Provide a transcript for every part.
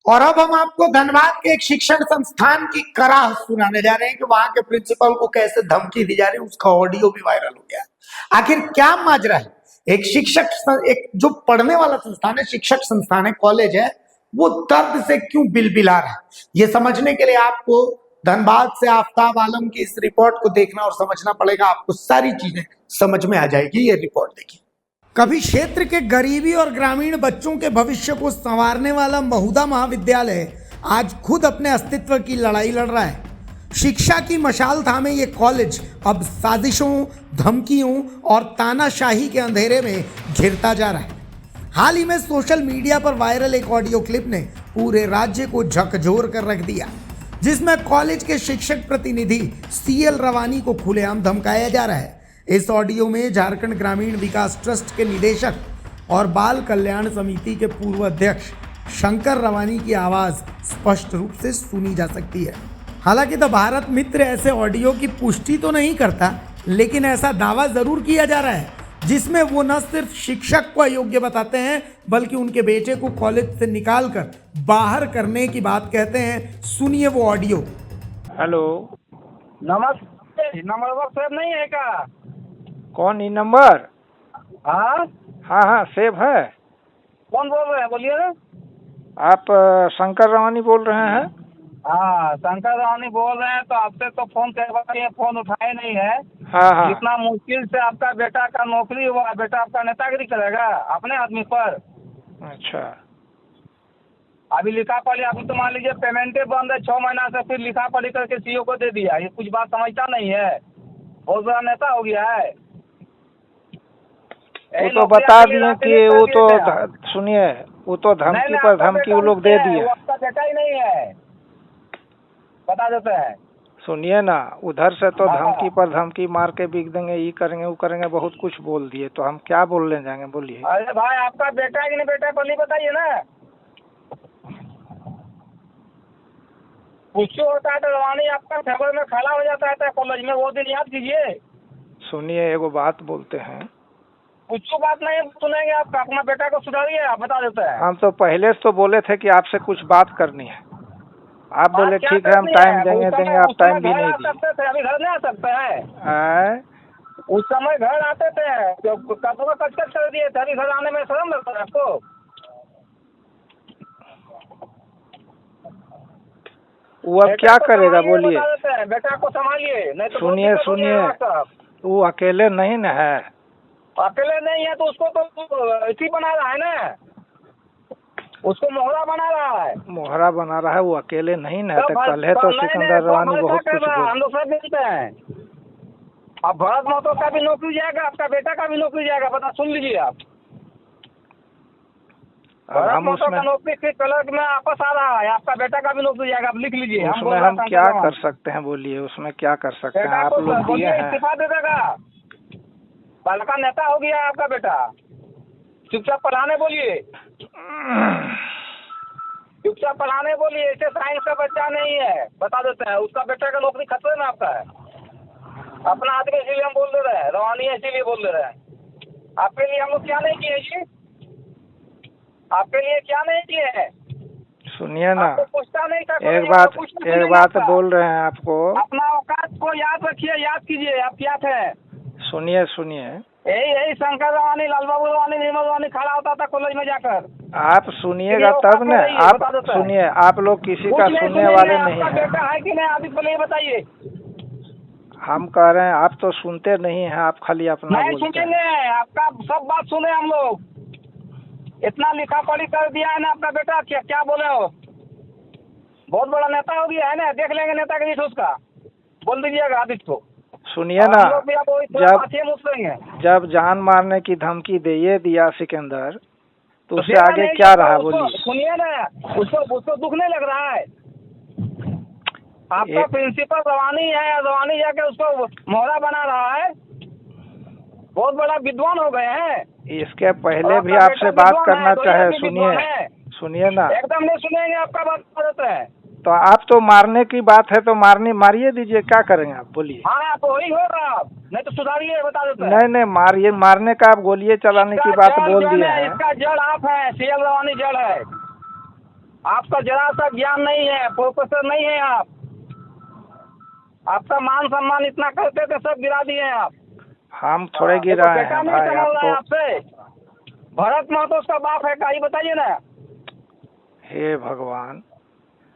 और अब हम आपको धनबाद के एक शिक्षण संस्थान की कराह सुनाने जा रहे हैं कि वहां के प्रिंसिपल को कैसे धमकी दी जा रही है। उसका ऑडियो भी वायरल हो गया। आखिर क्या माजरा है? एक एक जो पढ़ने वाला संस्थान है, शिक्षक संस्थान है, कॉलेज है, वो दर्द से क्यों बिलबिला रहा है, ये समझने के लिए आपको धनबाद से आफताब आलम की इस रिपोर्ट को देखना और समझना पड़ेगा। आपको सारी चीजें समझ में आ जाएगी। ये रिपोर्ट देखिए। कभी क्षेत्र के गरीबी और ग्रामीण बच्चों के भविष्य को संवारने वाला महुदा महाविद्यालय आज खुद अपने अस्तित्व की लड़ाई लड़ रहा है। शिक्षा की मशाल थामे ये कॉलेज अब साजिशों, धमकियों और तानाशाही के अंधेरे में घिरता जा रहा है। हाल ही में सोशल मीडिया पर वायरल एक ऑडियो क्लिप ने पूरे राज्य को झकझोर कर रख दिया, जिसमें कॉलेज के शिक्षक प्रतिनिधि सीएल रवानी को खुलेआम धमकाया जा रहा है। इस ऑडियो में झारखंड ग्रामीण विकास ट्रस्ट के निदेशक और बाल कल्याण समिति के पूर्व अध्यक्ष शंकर रवानी की आवाज़ स्पष्ट रूप से सुनी जा सकती है। हालांकि द भारत मित्र ऐसे ऑडियो की पुष्टि तो नहीं करता, लेकिन ऐसा दावा जरूर किया जा रहा है जिसमें वो न सिर्फ शिक्षक को अयोग्य बताते हैं, बल्कि उनके बेटे को कॉलेज से निकालकर बाहर करने की बात कहते हैं। सुनिए वो ऑडियो। हेलो, नमस्ते। नंबर सेव नहीं है क्या? कौन ई नंबर? हाँ हाँ सेव है। कौन बोल रहे हैं? बोलिए ना। आप शंकर रवानी बोल रहे हैं? हाँ, शंकर रानी बोल रहे हैं। तो आपसे तो फोन करवाए, फोन उठाए नहीं है। हाँ। इतना मुश्किल से आपका बेटा का नौकरी हुआ, बेटा आपका नेतागिरी करेगा अपने आदमी पर? अच्छा, अभी लिखा पढ़ी, अभी तो मान लीजिए पेमेंटे बंद है 6 महीना से, फिर लिखा पढ़ी करके सीईओ को दे दिया। ये कुछ बात समझता नहीं है, बहुत बड़ा नेता हो गया है। वो तो बता दिए कि वो तो सुनिए, वो तो धमकी पर धमकी वो लोग दे दिए। आपका बेटा ही नहीं है, बता देते हैं। सुनिए ना, उधर से तो धमकी पर धमकी मार के बिक देंगे, ये करेंगे वो करेंगे, बहुत कुछ बोल दिए। तो हम क्या बोलने जाएंगे? बोलिए। अरे भाई, आपका बेटा है कि नहीं बेटा, पहले बताइए ना। कुछ होता है तो रवानी आपका खबर में खड़ा हो जाता है कॉलेज में, वो दिन याद कीजिए। सुनिए, एगो बात बोलते हैं। कुछ बात नहीं सुनेंगे आप, अपना बेटा को सुधारिए, आप बता देते हैं। हम तो पहले से तो बोले थे कि आपसे कुछ बात करनी है। आप बोले ठीक है, हम टाइम देंगे। आप टाइम भी नहीं दिए। अभी घर नहीं आ सकते हैं? उस समय घर आते थे, कपड़ों का कचकच कर दिए थे, अभी घर आने में शर्म लगता है आपको? वो अब क्या करेगा? बोलिए। बेटा को संभालिए, नहीं तो सुनिए, वो अकेले नहीं न है। अकेले नहीं है तो उसको तो इसी बना रहा है ना, उसको मोहरा बना रहा है। मोहरा बना रहा है, वो अकेले नहीं न है। कल है तो सिकंदर रवानी बहुत कुछ हम लोग सब मिलते हैं। अब भरत महतो का भी नौकरी जाएगा, आपका बेटा का भी नौकरी जाएगा, पता सुन लीजिए आप। भरत महतो का नौकरी के क्लर्क में वापस आ रहा है, आपका बेटा का भी नौकरी जाएगा, आप लिख लीजिए। उसमें हम क्या कर सकते हैं? बोलिए, उसमें क्या कर सकते हैं? आप लोग दिए हैं। इस्तीफा दे देगा, बड़का नेता हो गया आपका बेटा। चुपचाप पढ़ाने बोलिए, चुपचाप पढ़ाने बोलिए। ऐसे साइंस का बच्चा नहीं है, बता देते हैं। उसका बेटा का नौकरी खतरे में आपका है। अपना आदमी इसीलिए हम बोल दे रहे हैं, रवानी इसीलिए बोल दे रहे हैं। आपके लिए हम लोग क्या नहीं किए जी? आपके लिए क्या नहीं किए हैं? सुनिए ना, पूछता नहीं था। एक बात बोल रहे हैं आपको। अपना औकात को याद रखिए, याद कीजिए आप क्या थे। सुनिए, यही शंकर रवानी, लालबाबू रवानी, निर्मल रवानी खड़ा होता था कॉलेज में जाकर। आप सुनिएगा तब न। आप सुनिए, आप लोग किसी का सुनने वाले नहीं है। बेटा है कि नहीं, अभी पहले बताइए। हम कह रहे हैं, आप तो सुनते नहीं हैं, आप खाली अपना नहीं सुनेंगे, आपका सब बात सुने हम लोग। इतना लिखा पढ़ी कर दिया है ना आपका बेटा, क्या बोले हो? बहुत बड़ा नेता हो गया है ना, देख लेंगे नेता के बीच उसका। बोल दीजिएगा आदित्य को। सुनिए ना, जब जान मारने की धमकी दे दिया सिकंदर, तो उससे आगे क्या रहा? बोलिए। सुनिए ना, उसको दुख नहीं लग रहा है? आपका प्रिंसिपल रवानी है, रवानी जाके उसको मोहरा बना रहा है। बहुत बड़ा विद्वान हो गए हैं। इसके पहले भी आपसे बात करना चाहे। सुनिए ना, एकदम नहीं सुनेंगे, आपका बात करते हैं। तो आप तो मारने की बात है तो मारिए दीजिए, क्या करेंगे आप? बोलिए। हाँ, तो वही होगा, नहीं तो सुधारिए, बता देते हैं। नहीं, मारिए, मारने का आप गोलियां चलाने की बात बोल दिए हैं। इसका जड़ आप है, सीएल रवानी जड़ है। आपका जरा सा ज्ञान नहीं है, प्रोफेसर नहीं है आप। आपका मान सम्मान इतना करते थे, सब गिरा दिए हैं आप। हम थोड़े देखो, गिराए बेटा हैं नहीं भाई समझ रहा है आपको। आपसे। भरत महतो उसका बाप है का, ये बताइए ना। हे भगवान,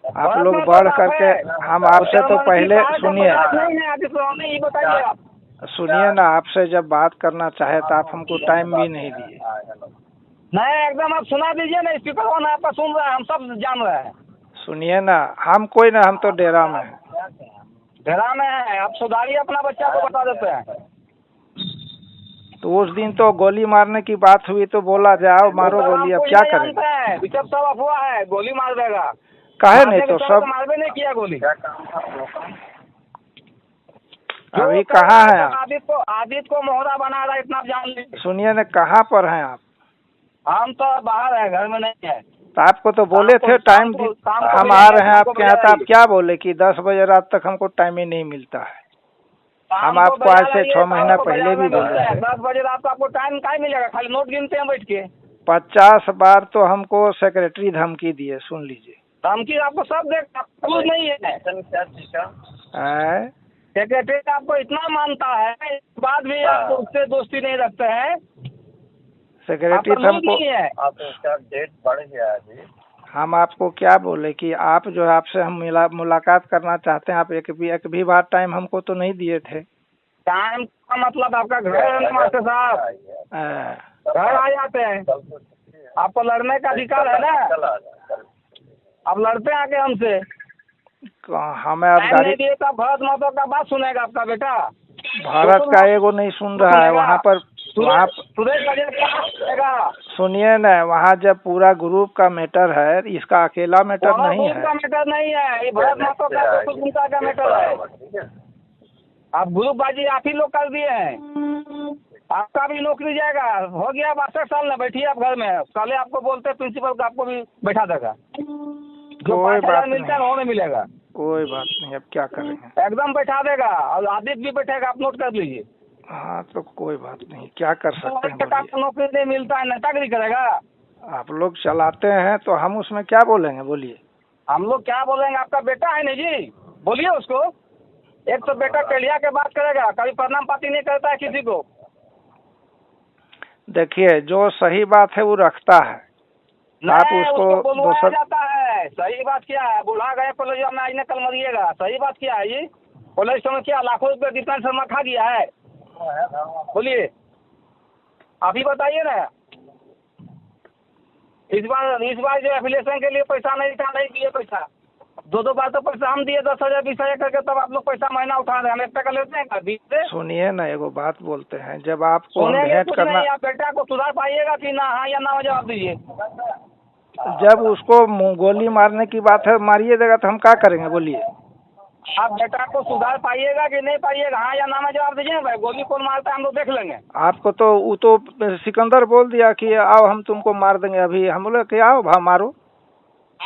आप भरत लोग महतो बढ़ बाप करके, है। हम आपसे तो जर्मन की पहले बात का सुनिए, मजाक नहीं है आदित्य स्वामी, ये बताइए आप। सुनिए ना, आपसे जब बात करना चाहे तो आप हमको टाइम भी नहीं दिए। नहीं, एकदम आप सुना दीजिए ना, स्पीकर ऑन है आपका, सुन रहा है, हम सब जान रहे हैं। सुनिए ना, हम कोई ना, हम तो डेरा में हैं। डेरा में है, आप सुधारिए, अपना बच्चा को बता देते हैं। तो उस दिन तो गोली मारने की बात हुई तो बोला जाओ मारो तो गोली, आप अब कुछ क्या नहीं करेंगे? जानते हैं, बिशप सब अफवाह है, गोली मार देगा। काहे मारने नहीं के तो समय सब मारवे नहीं किया गोली। अभी जो कर कहाँ रहा हैं है, आप? आदित्य को मोहरा बना रहा है, इतना आप जान लीजिए। सुनिए ना, कहाँ पर हैं आप? हम तो बाहर है, घर में नहीं है। तो आपको तो बोले थे टाइम हम आ रहे हैं आपके यहाँ, तो आप क्या बोले कि 10 बजे रात तक हमको टाइम ही नहीं मिलता है। हम आपको आज से 6 महीना पहले भी बोले थे। 10 बजे रात को आपको टाइम क्या मिलेगा, खाली नोट गिनते हैं बैठ के। 50 बार तो हमको सेक्रेटरी धमकी दिए, सुन लीजिए। धमकी आपको सब देख, कुछ नहीं है। सेक्रेटरी आपको इतना मानता है, इस बाद भी आप उससे दोस्ती नहीं रखते हैं। सेक्रेटरी आपका मूड हमको, नहीं है। डेट बढ़ गया है जी। हम आपको क्या बोले कि आप जो है आपसे हम मुलाकात करना चाहते हैं, आप एक भी बार टाइम हमको तो नहीं दिए थे। टाइम का मतलब आपका घर है मास्टर साहब, घर आ जाते हैं। आपको लड़ने का अधिकार है ना, आप लड़ते हैं आके हमसे। हमें अब टाइम गाड़ी, नहीं दिए तो भरत महतो का बात सुनेगा आपका बेटा। भारत का एगो नहीं सुन रहा है वहाँ पर। वहाँ सुरेश बजे का सुनेगा। सुनिए ना, वहाँ जब पूरा ग्रुप का मैटर है, इसका अकेला मैटर नहीं ग्रुप का है। मैटर नहीं है, ये भरत महतो का मैटर है। आप ग्रुपबाजी आप ही लोग कर दिए हैं। आपका भी नौकरी जाएगा, हो गया 62 साल में, बैठिए आप घर में। कल आपको बोलते हैं प्रिंसिपल को, आपको भी बैठा देगा। जो कोई 5,000 बात मिलता है नहीं, वो नहीं मिलेगा। कोई बात नहीं, अब क्या करेंगे। एकदम बैठा देगा, और आदित्य भी बैठेगा, आप नोट कर लीजिए। हाँ तो कोई बात नहीं, क्या कर सकते हैं बेटा बोलिए। को नौकरी नहीं मिलता है, नेतागिरी करेगा। आप लोग चलाते हैं तो हम उसमें क्या बोलेंगे, बोलिए। हम लोग क्या बोलेंगे, आपका बेटा है नहीं जी, बोलिए उसको। एक तो बेटा कलिया के बात करेगा, कभी प्रणाम पाती नहीं करता है किसी को। देखिए, जो सही बात है वो रखता है, आप नहीं, उसको बुलवाया दूसर जाता है। सही बात क्या है, बुला गए कॉलेज में, आज ने कल मरिएगा। सही बात क्या है जी, कॉलेज में क्या लाखों रुपए दीपान शर्मा खा गया है, बोलिए आप ही बताइए ना। इस बार जो एफिलिएशन के लिए पैसा नहीं था, नहीं दिए पैसा। 2 बार तो पैसा हम दिए, 10,000 20,000 करके, तब आप लोग पैसा महीना उठा रहे हैं। हम 1 टका लेते हैं बीच से। सुनिए ना, एगो बात बोलते हैं, जब आपको हम सुनेंगे भेंट कुछ करना, नहीं, आप बेटा को सुधार पाइएगा कि ना, हाँ या ना में जवाब दीजिए। जब उसको गोली मारने की बात है, मारिए देगा तो हम क्या करेंगे, बोलिए। आप बेटा को सुधार पाइएगा कि नहीं पाइएगा, हाँ या ना में जवाब दीजिए भाई। गोली कौन मारता है हम लोग देख लेंगे। आपको तो वो तो सिकंदर बोल दिया कि आओ हम तुमको मार देंगे, अभी हम बोले कि आओ भा मारो, वो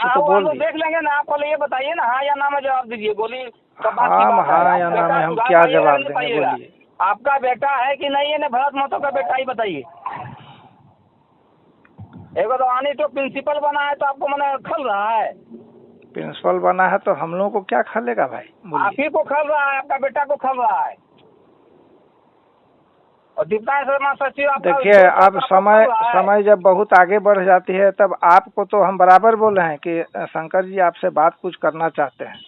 तो हम बोल लोग दिया। देख लेंगे ना। आप पहले ये बताइए ना, हाँ या ना में जवाब दीजिए। गोली कब बात की हम बात है। हाँ या ना बेटा में हम सुधार क्या पाइएगा जवाब कि नहीं देंगे, पाइएगा? बोलिए। आपका बेटा है कि नहीं है ना, भरत महतो का बेटा ही बताइए। एक तो आनी तो प्रिंसिपल बना है, तो आपको मैंने खल रहा है। प्रिंसिपल बना है तो हम लोगों को क्या खलेगा भाई, आप बोलिए। ही को खल रहा है, आपका बेटा को खल रहा है। और दीपान शर्मा सचिव आपका, देखिए, अब आपको समय खल रहा है। समय जब बहुत आगे बढ़ जाती है, तब आपको तो हम बराबर बोले हैं कि शंकर जी आपसे बात कुछ करना चाहते हैं,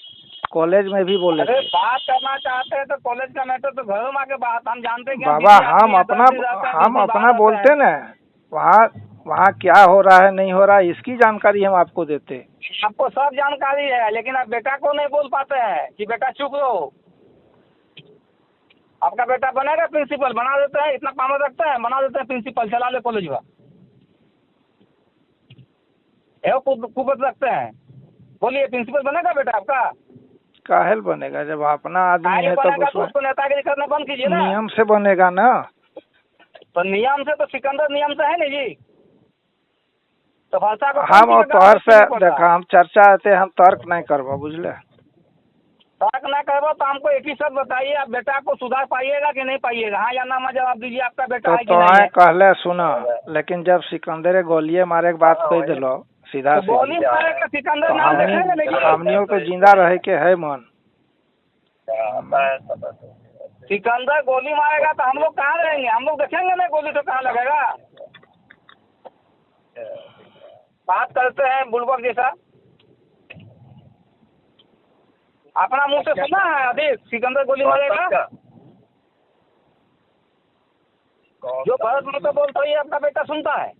कॉलेज में भी बोले अरे थे। बात करना चाहते हैं तो कॉलेज का मैटर तो घरों में आके बात, हम जानते हैं कि बाबा हम अपना बोलते ना, वहाँ वहाँ क्या हो रहा है नहीं हो रहा है, इसकी जानकारी हम आपको देते। आपको सब जानकारी है, लेकिन आप बेटा को नहीं बोल पाते हैं कि बेटा चुप रहो। आपका बेटा बनेगा प्रिंसिपल, बना देते हैं। इतना पावर रखते हैं, बना देते हैं प्रिंसिपल, चला ले कॉलेज में। कुपत रखते हैं। बोलिए, प्रिंसिपल बनेगा बेटा आपका? काहेल बनेगा, जब अपना आदमी है बनेगा तब तो उसको नेतागिरी करना बंद कीजिए ना। नियम से बनेगा ना। तो नियम से तो सिकंदर नियम से है नहीं जी। तो भाषा को हम और तोहर से देखा, हम चर्चा आते हम तर्क नहीं करबो, बुझले। तर्क ना करो तो हमको एक ही शब्द बताइए, आप बेटा को सुधार पाइएगा कि नहीं पाइएगा, हाँ या ना में जवाब दीजिए। आपका बेटा है कि नहीं है? कहले सुना, लेकिन जब सिकंदर गोलिये मारे के बात कह दिलो, सीधा तो से गोली मारेगा सिकंदर नाम देखेंगे लेकिन हमनियों तो जिंदा रहे के है मन। आता है समझ। सिकंदर गोली मारेगा तो हम लोग कहाँ रहेंगे? हम लोग देखेंगे ना गोली तो कहाँ लगेगा? बात करते हैं बुड़बक जैसा। अपना मुंह से सुना है अभी सिकंदर गोली मारेगा? जो भारत में तो बोलता ही आपका बेटा सुनता है।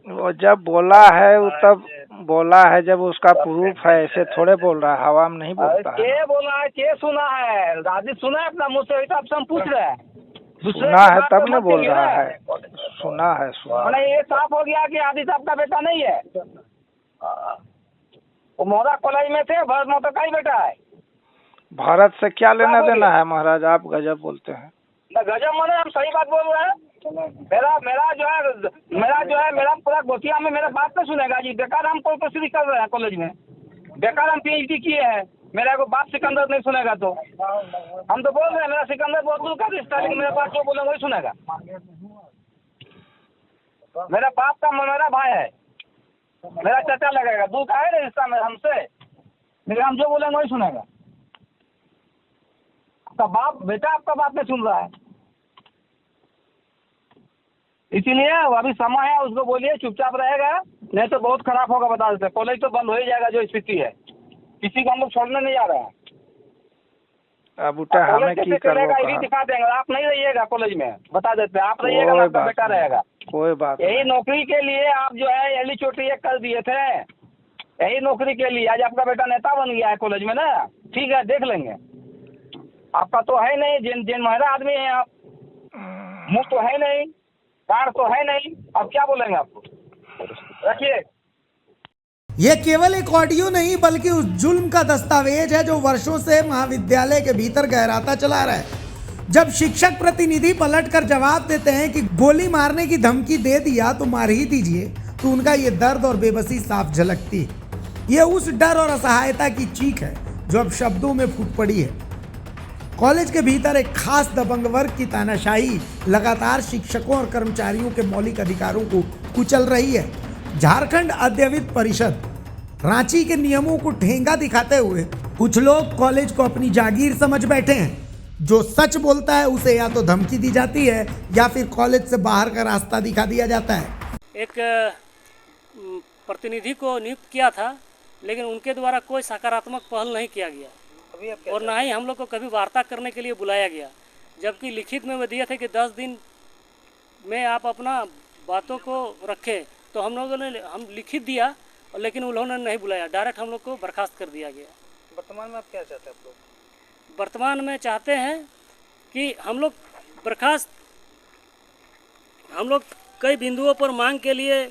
वो जब बोला है वो तब बोला है जब उसका प्रूफ है, ऐसे थोड़े बोल रहा है, हवा में नहीं बोलता है। के बोला है, के सुना है? राजी सुना है अपना मुंह से? तो आपसे हम पूछ रहे हैं। दूसरे सुना की है बात तब तो न मत बोल कीजिए रहा ना। है, सुना है सुना। मैंने ये साफ हो गया कि आदि साहब का बेटा नहीं है। वो मोहरा कॉलेज में थे, भरत मोहता का ही बेटा है। भारत से क्या लेना देना है महाराज, आप गजब बोलते हैं। ना गजब माने हम सही बात बोल रहे हैं। मेरा पूरा गोतिया में मेरा बात तो सुनेगा जी। बेकार हम प्रोफेसरी कर रहे हैं कॉलेज में, बेकार हम PhD किए हैं। मेरा को बात सिकंदर नहीं सुनेगा तो हम तो बोल रहे हैं मेरा सिकंदर बहुत दूर का रिश्ता, लेकिन मेरा बात जो बोले वही सुनेगा। मेरा बाप का मेरा भाई है, मेरा चाचा लगेगा, दूर का है ना रिश्ता में हमसे, लेकिन हम जो बोलेंगे वही सुनेगा। आपका बाप बेटा आपका बात नहीं सुन रहा है, इसीलिए अभी समय है, उसको बोलिए चुपचाप रहेगा, नहीं तो बहुत खराब होगा। बता देते कॉलेज तो बंद हो ही जाएगा जो स्थिति है। किसी को हम लोग छोड़ने नहीं जा रहे हैं। अब उठा हमें कॉलेज की कैसे चलेगा ये भी करबो दिखा देंगे। आप नहीं रहिएगा कॉलेज में, बता देते हैं। आप रहिएगा ना, आपका बेटा रहेगा। कोई बात यही नहीं। नौकरी के लिए आप जो है एली चोटी एक कर दिए थे, यही नौकरी के लिए आज आपका बेटा नेता बन गया है कॉलेज में ना। ठीक है, देख लेंगे। आपका तो है नहीं, जिन महिला आदमी है आप, मुंह तो है नहीं, कार तो है नहीं, अब क्या बोलेंगे आपको? रखिए। ये केवल एक ऑडियो नहीं बल्कि उस जुल्म का दस्तावेज है जो वर्षों से महाविद्यालय के भीतर गहराता चला रहा है। जब शिक्षक प्रतिनिधि पलटकर जवाब देते हैं कि गोली मारने की धमकी दे दिया तो मार ही दीजिए, तो उनका ये दर्द और बेबसी साफ झलकती है। ये उस डर और असहायता की चीख है जो अब शब्दों में फूट पड़ी है। कॉलेज के भीतर एक खास दबंग वर्ग की तानाशाही लगातार शिक्षकों और कर्मचारियों के मौलिक अधिकारों को कुचल रही है। झारखंड अध्यवित परिषद रांची के नियमों को ठेंगा दिखाते हुए कुछ लोग कॉलेज को अपनी जागीर समझ बैठे हैं। जो सच बोलता है उसे या तो धमकी दी जाती है या फिर कॉलेज से बाहर का रास्ता दिखा दिया जाता है। एक प्रतिनिधि को नियुक्त किया था, लेकिन उनके द्वारा कोई सकारात्मक पहल नहीं किया गया और ना ही हम लोग को कभी वार्ता करने के लिए बुलाया गया। जबकि लिखित में वो दिए थे कि 10 दिन में आप अपना बातों को रखें, तो हम लोगों ने लिखित दिया, लेकिन उन्होंने नहीं बुलाया, डायरेक्ट हम लोग को बर्खास्त कर दिया गया। वर्तमान में आप क्या चाहते हैं आप लोग? वर्तमान में चाहते हैं कि हम लोग बर्खास्त, हम लोग कई बिंदुओं पर मांग के लिए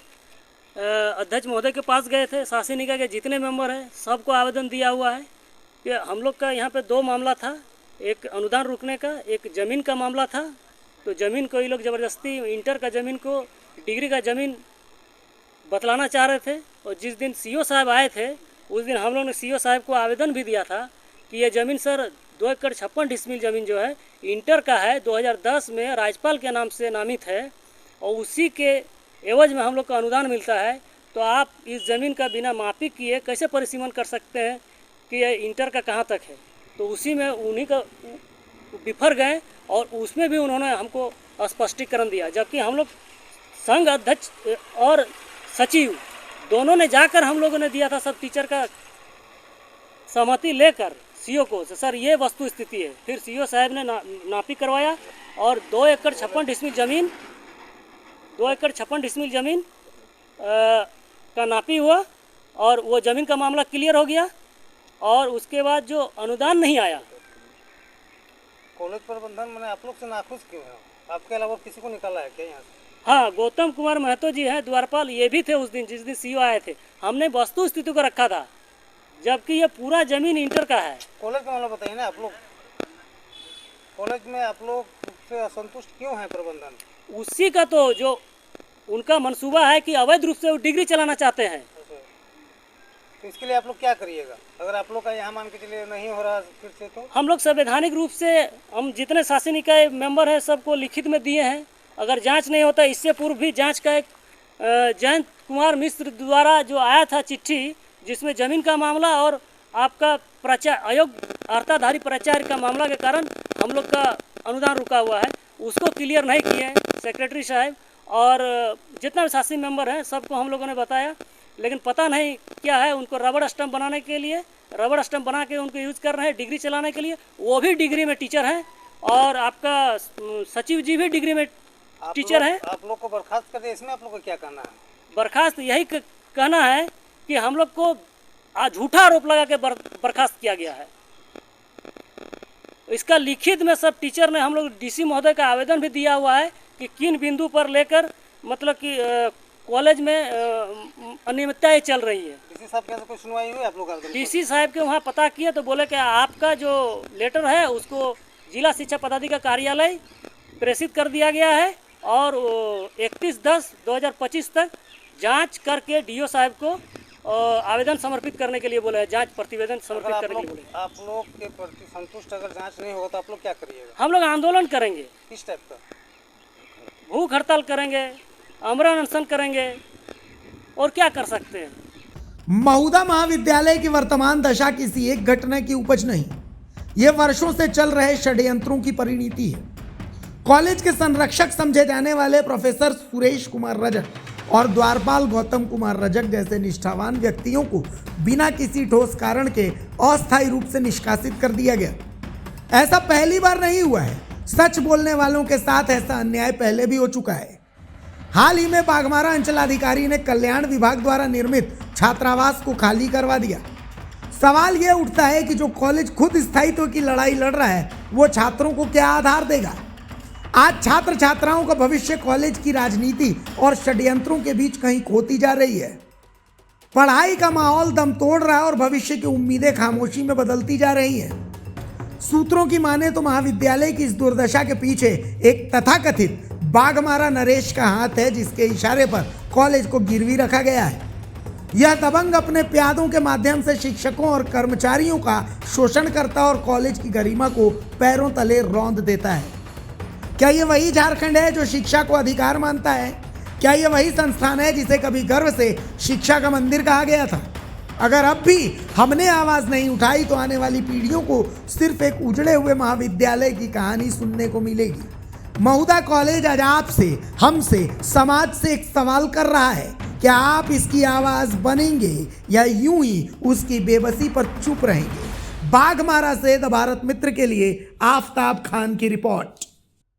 अध्यक्ष महोदय के पास गए थे। शासी निकाय के जितने मेंबर हैं सबको आवेदन दिया हुआ है कि हम लोग का यहाँ पे 2 मामला था, एक अनुदान रुकने का, एक ज़मीन का मामला था। तो ज़मीन को ये लोग ज़बरदस्ती इंटर का ज़मीन को डिग्री का ज़मीन बतलाना चाह रहे थे। और जिस दिन CO साहब आए थे उस दिन हम लोग ने CO साहब को आवेदन भी दिया था कि ये ज़मीन सर 2 एकड़ 56 डिसमिल ज़मीन जो है इंटर का है, 2010 में राज्यपाल के नाम से नामित है और उसी के एवज में हम लोग को अनुदान मिलता है। तो आप इस ज़मीन का बिना मापी किए कैसे परिसीमन कर सकते हैं कि ये इंटर का कहाँ तक है? तो उसी में उन्हीं का बिफर गए और उसमें भी उन्होंने हमको स्पष्टीकरण दिया। जबकि हम लोग संघ अध्यक्ष और सचिव दोनों ने जाकर हम लोगों ने दिया था, सब टीचर का सहमति लेकर CO को, सर ये वस्तु स्थिति है। फिर CO साहब ने नापी करवाया और 2 एकड़ 56 डिसमिल ज़मीन 2 एकड़ 56 डिसमिल ज़मीन का नापी हुआ और वो ज़मीन का मामला क्लियर हो गया। और उसके बाद जो अनुदान नहीं आया, कॉलेज प्रबंधन मैंने आप लोग से नाखुश क्यों है? आपके अलावा किसी को निकाला है क्या यहाँ से? हाँ, गौतम कुमार महतो जी हैं द्वारपाल, ये भी थे उस दिन जिस दिन CO आए थे। हमने वस्तु स्थिति को रखा था, जबकि ये पूरा ज़मीन इंटर का है। कॉलेज का मामला बताइए ना। आप लोग कॉलेज में आप लोग से असंतुष्ट क्यों है प्रबंधन? उसी का तो जो उनका मंसूबा है कि अवैध रूप से वो डिग्री चलाना चाहते हैं। तो इसके लिए आप लोग क्या करिएगा? अगर आप लोग का यहाँ मान के चलिए नहीं हो रहा फिर से, तो हम लोग संवैधानिक रूप से हम जितने शासी निकाय मेंबर हैं सबको लिखित में दिए हैं। अगर जांच नहीं होता, इससे पूर्व भी जांच का एक कुमार मिश्र द्वारा जो आया था चिट्ठी, जिसमें ज़मीन का मामला और आपका अयोग्य अर्ताधारी प्राचार्य का मामला के कारण हम लोग का अनुदान रुका हुआ है, उसको क्लियर नहीं किए हैं सेक्रेटरी साहब। और जितना भी शासी मेंबर हैं सबको हम लोगों ने बताया, लेकिन पता नहीं क्या है, उनको रबड़ स्टम्प बनाने के लिए रबड़ स्टम्प बना के उनको यूज़ कर रहे हैं डिग्री चलाने के लिए। वो भी डिग्री में टीचर हैं और आपका सचिव जी भी डिग्री में टीचर हैं। आप लोग को बर्खास्त कर दिया, इसमें आप लोग को क्या कहना है? बर्खास्त यही कहना है कि हम लोग को आज झूठा आरोप लगा के बर्खास्त किया गया है। इसका लिखित में सब टीचर ने हम लोग डीसी महोदय का आवेदन भी दिया हुआ है कि किन बिंदु पर लेकर मतलब कि कॉलेज में अनियमितताएं चल रही है। डीसी साहब के यहाँ से कोई सुनवाई हुई आप लोग का? डीसी साहब के वहाँ पता किए तो बोले कि आपका जो लेटर है उसको जिला शिक्षा पदाधिकारी कार्यालय प्रेषित कर दिया गया है और 31/10/2025 तक जांच करके डीओ साहब को आवेदन समर्पित करने के लिए बोला है, जांच प्रतिवेदन समर्पित करने के लिए बोले। आप लोग के प्रति संतुष्ट अगर जांच नहीं होगा तो आप लोग क्या करिएगा? हम लोग आंदोलन करेंगे। किस टाइप का? भूख हड़ताल करेंगे, आमरण अनशन करेंगे और क्या कर सकते हैं। महुदा महाविद्यालय की वर्तमान दशा किसी एक घटना की उपज नहीं, ये वर्षों से चल रहे षड्यंत्रों की परिणति है। कॉलेज के संरक्षक समझे जाने वाले प्रोफेसर सुरेश कुमार रजक और द्वारपाल गौतम कुमार रजक जैसे निष्ठावान व्यक्तियों को बिना किसी ठोस कारण के अस्थायी रूप से निष्कासित कर दिया गया। ऐसा पहली बार नहीं हुआ है, सच बोलने वालों के साथ ऐसा अन्याय पहले भी हो चुका है। हाल ही में बाघमारा अंचलाधिकारी ने कल्याण विभाग द्वारा निर्मित छात्रावास को खाली करवा दिया। सवाल यह उठता है कि जो कॉलेज खुद स्थायित्व की लड़ाई लड़ रहा है वो छात्रों को क्या आधार देगा। आज छात्र छात्राओं का भविष्य कॉलेज की राजनीति और षड्यंत्रों के बीच कहीं खोती जा रही है। पढ़ाई का माहौल दम तोड़ रहा है और भविष्य की उम्मीदें खामोशी में बदलती जा रही हैं। सूत्रों की माने तो महाविद्यालय की इस दुर्दशा के पीछे एक तथाकथित बाघमारा नरेश का हाथ है, जिसके इशारे पर कॉलेज को गिरवी रखा गया है। यह दबंग अपने प्यादों के माध्यम से शिक्षकों और कर्मचारियों का शोषण करता और कॉलेज की गरिमा को पैरों तले रौंद देता है। क्या ये वही झारखंड है जो शिक्षा को अधिकार मानता है? क्या ये वही संस्थान है जिसे कभी गर्व से शिक्षा का मंदिर कहा गया था? अगर अब भी हमने आवाज़ नहीं उठाई तो आने वाली पीढ़ियों को सिर्फ एक उजड़े हुए महाविद्यालय की कहानी सुनने को मिलेगी। महुदा कॉलेज आज आपसे, हमसे, समाज से एक सवाल कर रहा है, क्या आप इसकी आवाज़ बनेंगे या यूं ही उसकी बेबसी पर चुप रहेंगे? बाघमारा से द भारत मित्र के लिए आफताब खान की रिपोर्ट।